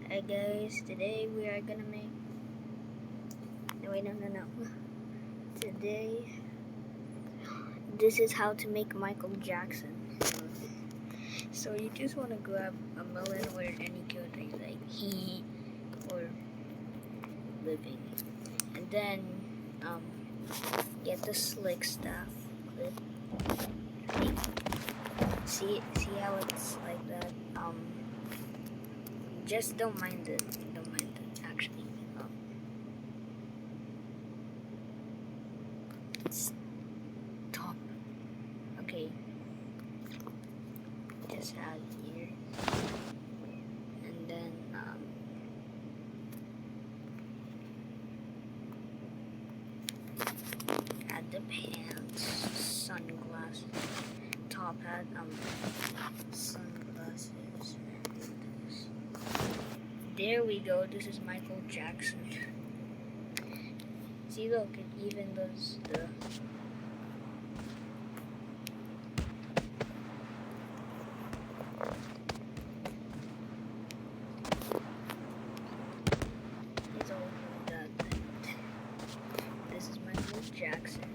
Hey guys, today we are gonna make. No, wait, no. Today, this is how to make Michael Jackson. So you just want to grab a melon or any character you like, he or living, and then get the slick stuff. See how it's like that. Just don't mind it. Don't mind it actually. Stop. Okay. Just add here, and then add the pants, sunglasses, top hat, sunglasses. There we go. This is Michael Jackson. See, look, it even does the. It's all that. This is Michael Jackson.